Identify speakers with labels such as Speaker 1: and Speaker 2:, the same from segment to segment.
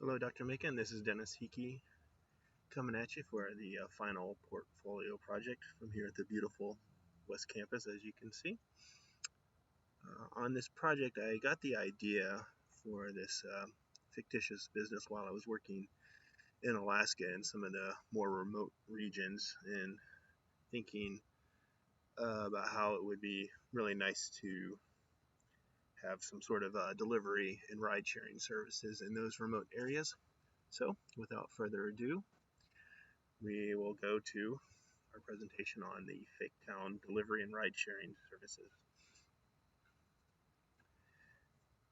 Speaker 1: Hello, Dr. Macon. This is Dennis Hickey coming at you for the final portfolio project from here at the beautiful West Campus, as you can see. On this project, I got the idea for this fictitious business while I was working in Alaska and some of the more remote regions, and thinking about how it would be really nice to have some sort of delivery and ride sharing services in those remote areas. So, without further ado, we will go to our presentation on the Fake Town delivery and ride sharing services.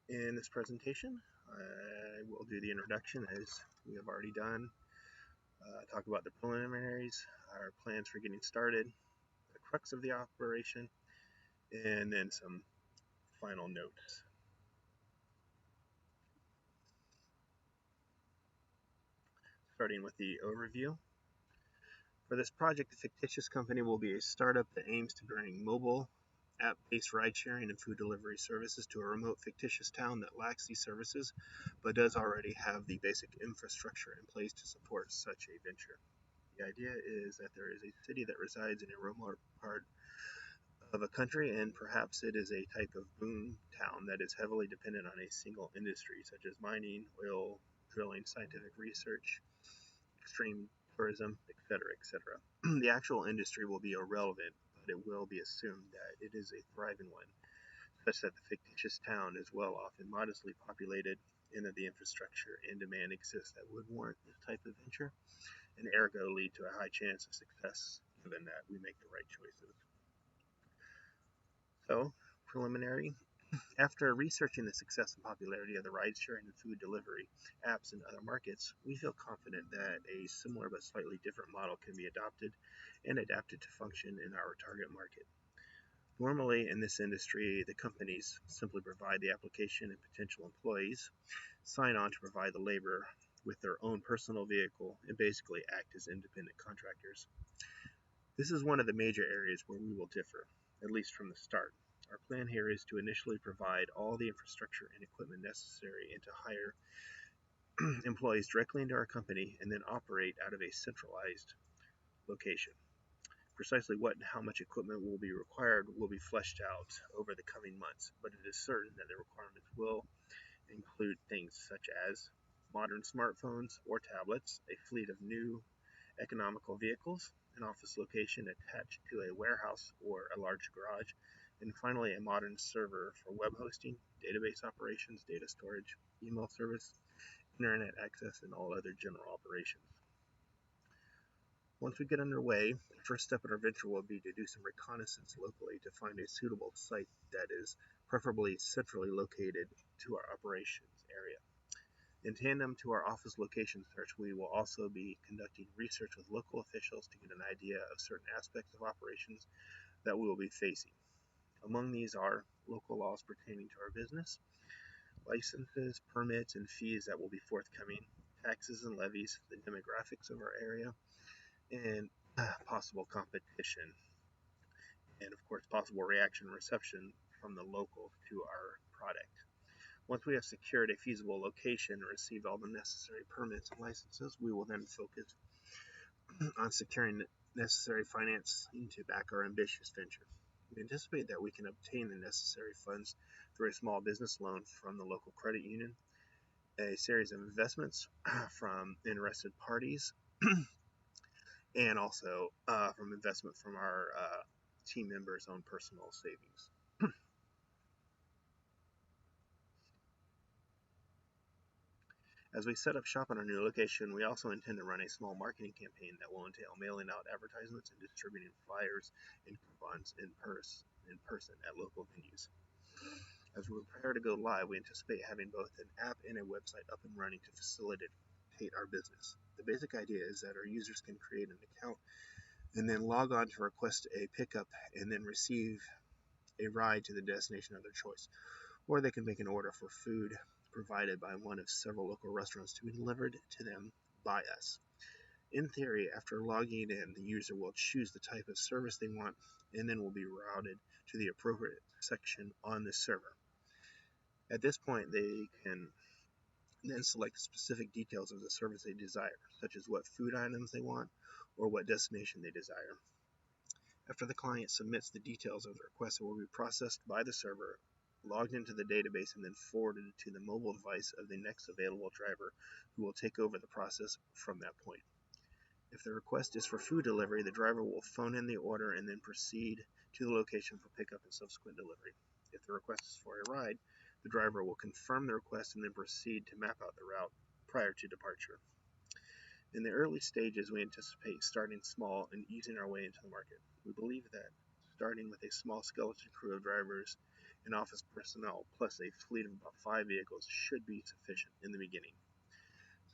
Speaker 1: In this presentation, I will do the introduction as we have already done, talk about the preliminaries, our plans for getting started, the crux of the operation, and then some final notes. Starting with the overview. For this project, the fictitious company will be a startup that aims to bring mobile app-based ride-sharing and food delivery services to a remote fictitious town that lacks these services, but does already have the basic infrastructure in place to support such a venture. The idea is that there is a city that resides in a remote part of a country, and perhaps it is a type of boom town that is heavily dependent on a single industry, such as mining, oil, drilling, scientific research, extreme tourism, etc., etc. The actual industry will be irrelevant, but it will be assumed that it is a thriving one, such that the fictitious town is well off and modestly populated, and that the infrastructure and demand exist that would warrant this type of venture, and ergo lead to a high chance of success, given that we make the right choices. So, preliminary. After researching the success and popularity of the ride-sharing and food delivery apps in other markets, we feel confident that a similar but slightly different model can be adopted and adapted to function in our target market. Normally, in this industry, the companies simply provide the application and potential employees sign on to provide the labor with their own personal vehicle and basically act as independent contractors. This is one of the major areas where we will differ, at least from the start. Our plan here is to initially provide all the infrastructure and equipment necessary and to hire employees directly into our company and then operate out of a centralized location. Precisely what and how much equipment will be required will be fleshed out over the coming months, but it is certain that the requirements will include things such as modern smartphones or tablets, a fleet of new economical vehicles, an office location attached to a warehouse or a large garage, and finally a modern server for web hosting, database operations, data storage, email service, internet access, and all other general operations. Once we get underway, the first step in our venture will be to do some reconnaissance locally to find a suitable site that is preferably centrally located to our operations area. In tandem to our office location search, we will also be conducting research with local officials to get an idea of certain aspects of operations that we will be facing. Among these are local laws pertaining to our business, licenses, permits, and fees that will be forthcoming, taxes and levies, the demographics of our area, and possible competition, and of course possible reaction and reception from the locals to our product. Once we have secured a feasible location and received all the necessary permits and licenses, we will then focus on securing necessary financing to back our ambitious venture. We anticipate that we can obtain the necessary funds through a small business loan from the local credit union, a series of investments from interested parties, and also from investment from our team members' own personal savings. As we set up shop in our new location, we also intend to run a small marketing campaign that will entail mailing out advertisements and distributing flyers and coupons in person at local venues. As we prepare to go live, we anticipate having both an app and a website up and running to facilitate our business. The basic idea is that our users can create an account and then log on to request a pickup and then receive a ride to the destination of their choice. Or they can make an order for food provided by one of several local restaurants to be delivered to them by us. In theory, after logging in, the user will choose the type of service they want and then will be routed to the appropriate section on the server. At this point, they can and then select specific details of the service they desire, such as what food items they want or what destination they desire. After the client submits the details of the request, it will be processed by the server, logged into the database, and then forwarded to the mobile device of the next available driver who will take over the process from that point. If the request is for food delivery, the driver will phone in the order and then proceed to the location for pickup and subsequent delivery. If the request is for a ride, the driver will confirm the request and then proceed to map out the route prior to departure. In the early stages, we anticipate starting small and easing our way into the market. We believe that starting with a small skeleton crew of drivers and office personnel, plus a fleet of about 5 vehicles, should be sufficient in the beginning.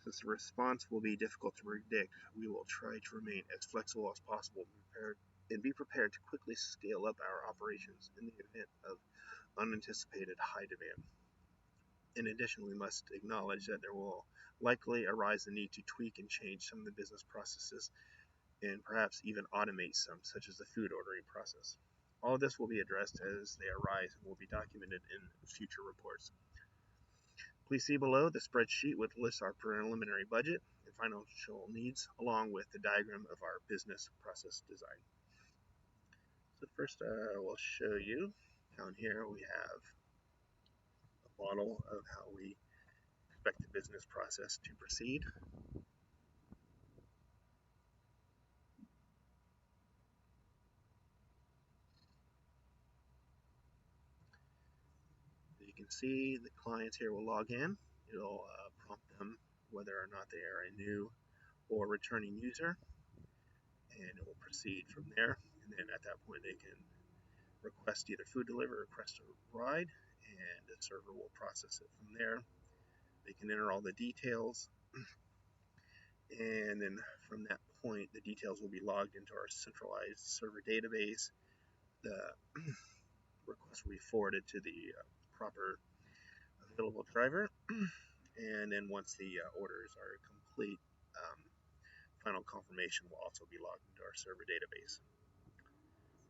Speaker 1: Since the response will be difficult to predict, we will try to remain as flexible as possible and be prepared to quickly scale up our operations in the event of unanticipated high demand. In addition, we must acknowledge that there will likely arise the need to tweak and change some of the business processes and perhaps even automate some, such as the food ordering process. All of this will be addressed as they arise and will be documented in future reports. Please see below the spreadsheet which lists our preliminary budget and financial needs, along with the diagram of our business process design. So first, we'll show you down here we have a model of how we expect the business process to proceed. As you can see, the clients here will log in. It'll prompt them whether or not they are a new or returning user, and it will proceed from there. And then at that point, they can request either food delivery or request a ride, and the server will process it from there. They can enter all the details, and then from that point, the details will be logged into our centralized server database. The request will be forwarded to the proper available driver, and then once the orders are complete, final confirmation will also be logged into our server database.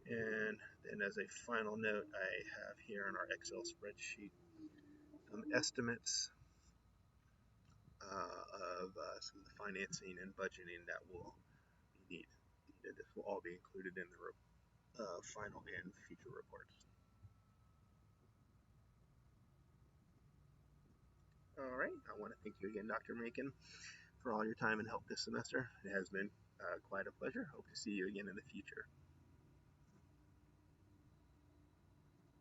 Speaker 1: And then as a final note, I have here in our Excel spreadsheet some estimates of some of the financing and budgeting that will be needed. This will all be included in the final and future reports. All right, I want to thank you again, Dr. Macon, for all your time and help this semester. It has been quite a pleasure. Hope to see you again in the future.